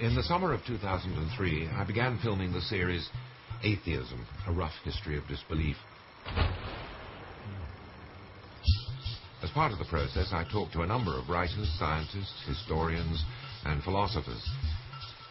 In the summer of 2003, I began filming the series Atheism, A Rough History of Disbelief. As part of the process, I talked to a number of writers, scientists, historians, and philosophers.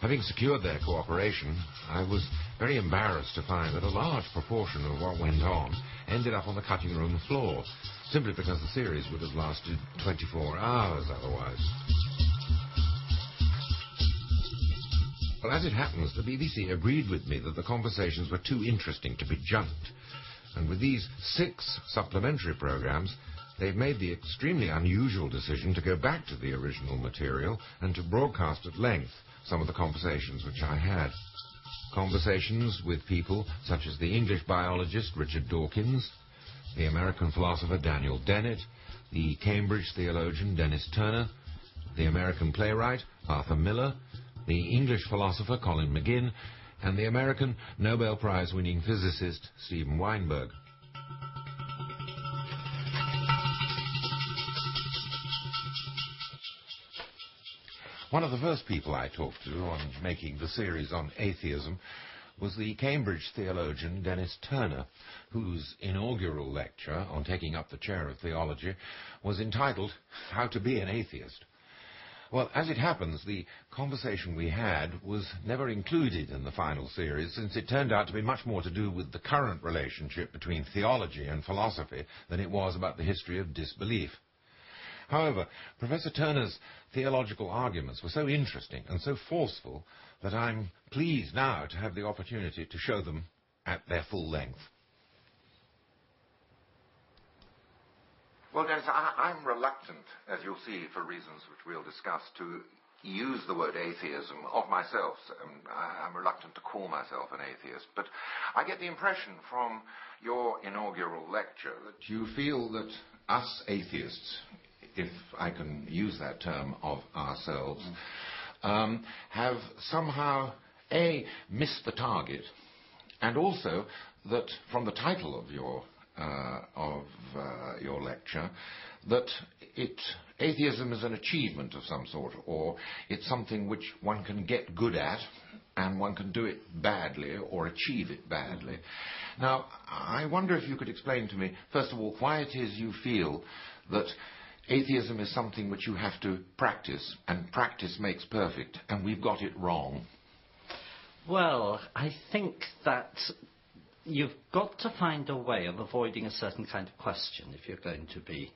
Having secured their cooperation, I was very embarrassed to find that a large proportion of what went on ended up on the cutting room floor, simply because the series would have lasted 24 hours otherwise. Well, as it happens, the BBC agreed with me that the conversations were too interesting to be junked, and with these 6 supplementary programmes, they've made the extremely unusual decision to go back to the original material and to broadcast at length some of the conversations which I had. Conversations with people such as the English biologist Richard Dawkins, the American philosopher Daniel Dennett, the Cambridge theologian Dennis Turner, the American playwright Arthur Miller, the English philosopher Colin McGinn, and the American Nobel Prize-winning physicist Steven Weinberg. One of the first people I talked to on making the series on atheism was the Cambridge theologian Dennis Turner, whose inaugural lecture on taking up the chair of theology was entitled How to Be an Atheist. Well, as it happens, the conversation we had was never included in the final series, since it turned out to be much more to do with the current relationship between theology and philosophy than it was about the history of disbelief. However, Professor Turner's theological arguments were so interesting and so forceful that I'm pleased now to have the opportunity to show them at their full length. Well, Dennis, I'm reluctant, as you'll see for reasons which we'll discuss, to use the word atheism of myself. I'm reluctant to call myself an atheist, but I get the impression from your inaugural lecture that you feel that us atheists, if I can use that term of ourselves, have somehow, A, missed the target, and also that from the title of your lecture, that atheism is an achievement of some sort, or it's something which one can get good at, and one can do it badly or achieve it badly. Now, I wonder if you could explain to me, first of all, why it is you feel that atheism is something which you have to practice, and practice makes perfect, and we've got it wrong. Well, I think that you've got to find a way of avoiding a certain kind of question if you're going to be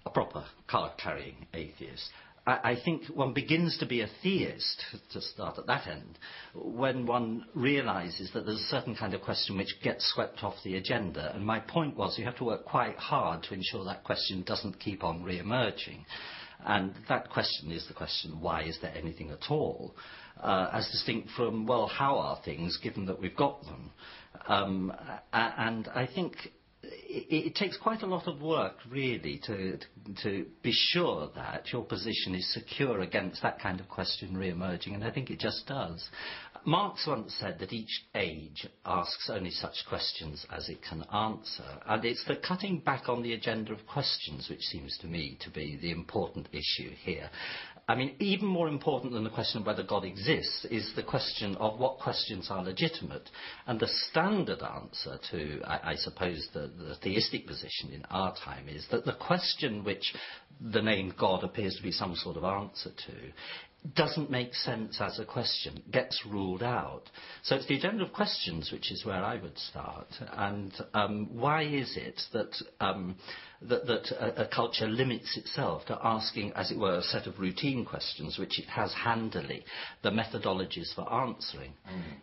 a proper card-carrying atheist. I think one begins to be a theist, to start at that end, when one realises that there's a certain kind of question which gets swept off the agenda. And my point was you have to work quite hard to ensure that question doesn't keep on re-emerging. And that question is the question, why is there anything at all? As distinct from, well, how are things, given that we've got them? And I think it takes quite a lot of work, really, to be sure that your position is secure against that kind of question re-emerging, and I think it just does. Marx once said that each age asks only such questions as it can answer, and it's the cutting back on the agenda of questions which seems to me to be the important issue here. I mean, even more important than the question of whether God exists is the question of what questions are legitimate. And the standard answer to, I suppose, the theistic position in our time is that the question which the name God appears to be some sort of answer to doesn't make sense as a question, gets ruled out. So it's the agenda of questions which is where I would start. And why is it that a culture limits itself to asking, as it were, a set of routine questions which it has handily the methodologies for answering?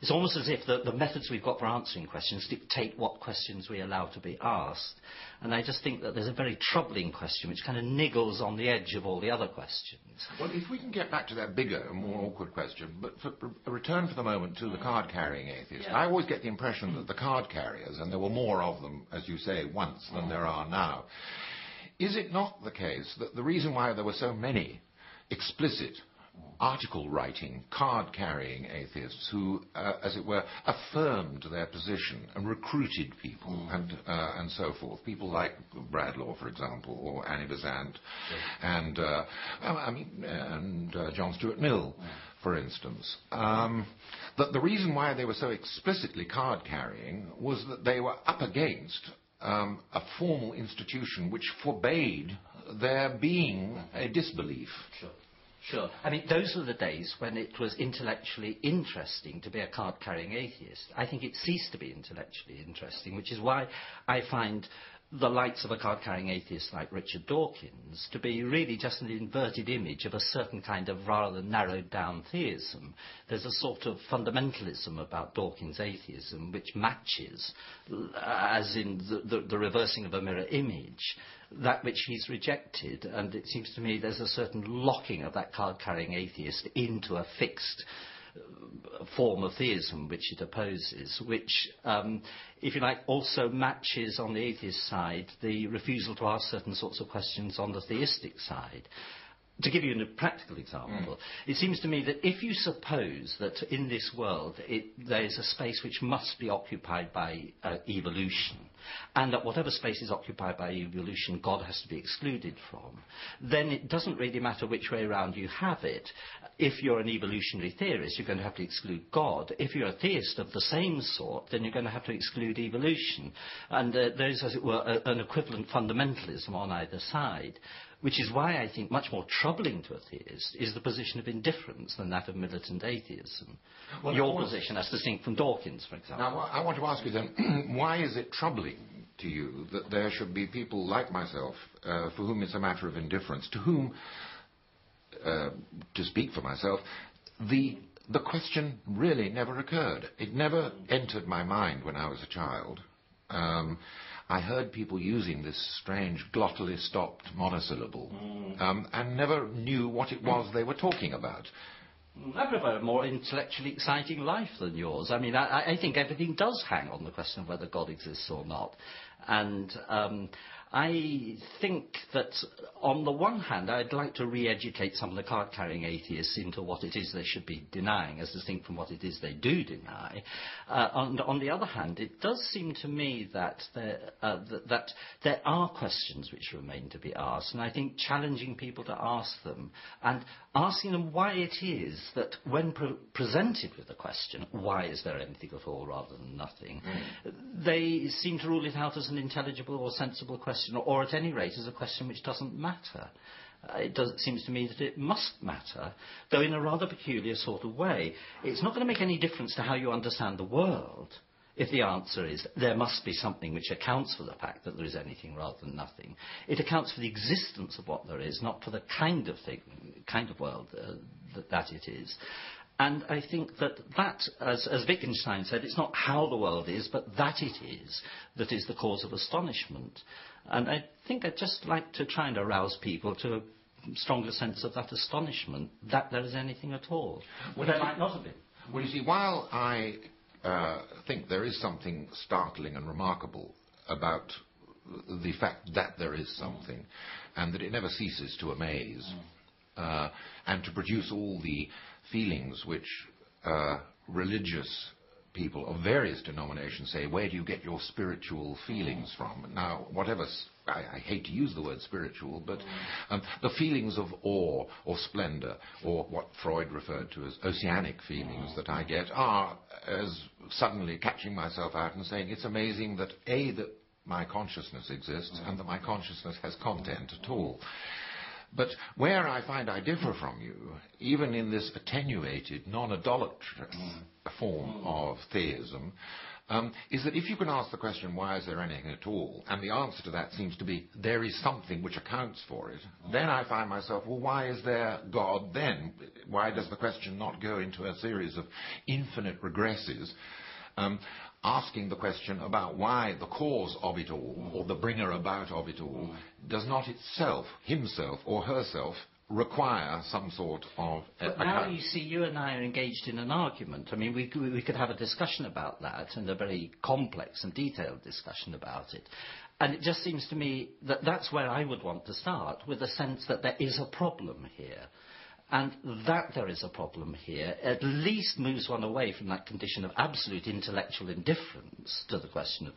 It's almost as if the methods we've got for answering questions dictate what questions we allow to be asked. And I just think that there's a very troubling question which kind of niggles on the edge of all the other questions. Well, if we can get back to that bigger and more awkward question, but return for the moment to the card-carrying atheist. Yeah. I always get the impression that the card carriers, and there were more of them, as you say, once than there are now, is it not the case that the reason why there were so many explicit article-writing, card-carrying atheists who, as it were, affirmed their position and recruited people and so forth. People like Bradlaugh, for example, or Annie Besant, and John Stuart Mill, for instance. The reason why they were so explicitly card-carrying was that they were up against a formal institution which forbade there being a disbelief. Sure. I mean, those were the days when it was intellectually interesting to be a card-carrying atheist. I think it ceased to be intellectually interesting, which is why I find the likes of a card-carrying atheist like Richard Dawkins to be really just an inverted image of a certain kind of rather narrowed-down theism. There's a sort of fundamentalism about Dawkins' atheism which matches, as in the reversing of a mirror image, that which he's rejected, and it seems to me there's a certain locking of that card-carrying atheist into a fixed form of theism which it opposes, which, if you like, also matches on the atheist side the refusal to ask certain sorts of questions on the theistic side. To give you a practical example, it seems to me that if you suppose that in this world there is a space which must be occupied by evolution, and that whatever space is occupied by evolution God has to be excluded from, then it doesn't really matter which way around you have it. If you're an evolutionary theorist, you're going to have to exclude God. If you're a theist of the same sort, then you're going to have to exclude evolution. And there's, as it were, an equivalent fundamentalism on either side. Which is why I think much more troubling to a theist is the position of indifference than that of militant atheism. Well, your position, as distinct from Dawkins, for example. Now, I want to ask you then, why is it troubling to you that there should be people like myself for whom it's a matter of indifference, to whom, to speak for myself, the question really never occurred. It never entered my mind when I was a child. I heard people using this strange glottally stopped monosyllable and never knew what it was they were talking about. I've never had a more intellectually exciting life than yours. I mean, I think everything does hang on the question of whether God exists or not. And I think that, on the one hand, I'd like to re-educate some of the card-carrying atheists into what it is they should be denying, as distinct from what it is they do deny. On the other hand, it does seem to me that there are questions which remain to be asked, and I think challenging people to ask them, and asking them why it is that when presented with a question, why is there anything at all rather than nothing, they seem to rule it out as an intelligible or sensible question, or at any rate as a question which doesn't matter. It seems to me that it must matter, though in a rather peculiar sort of way. It's not going to make any difference to how you understand the world if the answer is there must be something which accounts for the fact that there is anything rather than nothing. It accounts for the existence of what there is, not for the kind of thing, kind of world that it is. And I think that, as Wittgenstein said, it's not how the world is, but that it is that is the cause of astonishment. And I think I'd just like to try and arouse people to a stronger sense of that astonishment, that there is anything at all. Well, there might not have been. Well, you see, while I think there is something startling and remarkable about the fact that there is something, and that it never ceases to amaze, and to produce all the feelings which religious people of various denominations say, where do you get your spiritual feelings from? Now, I hate to use the word spiritual, but the feelings of awe or splendor, or what Freud referred to as oceanic feelings that I get, are as suddenly catching myself out and saying, it's amazing that, A, that my consciousness exists, and that my consciousness has content at all. But where I find I differ from you, even in this attenuated, non-idolatrous form of theism, is that if you can ask the question, why is there anything at all, and the answer to that seems to be, there is something which accounts for it, then I find myself, well, why is there God then? Why does the question not go into a series of infinite regresses, asking the question about why the cause of it all, or the bringer about of it all, does not itself, himself or herself, require some sort of... But now, you see, you and I are engaged in an argument. I mean, we could have a discussion about that, and a very complex and detailed discussion about it. And it just seems to me that that's where I would want to start, with a sense that there is a problem here. And that there is a problem here at least moves one away from that condition of absolute intellectual indifference to the question of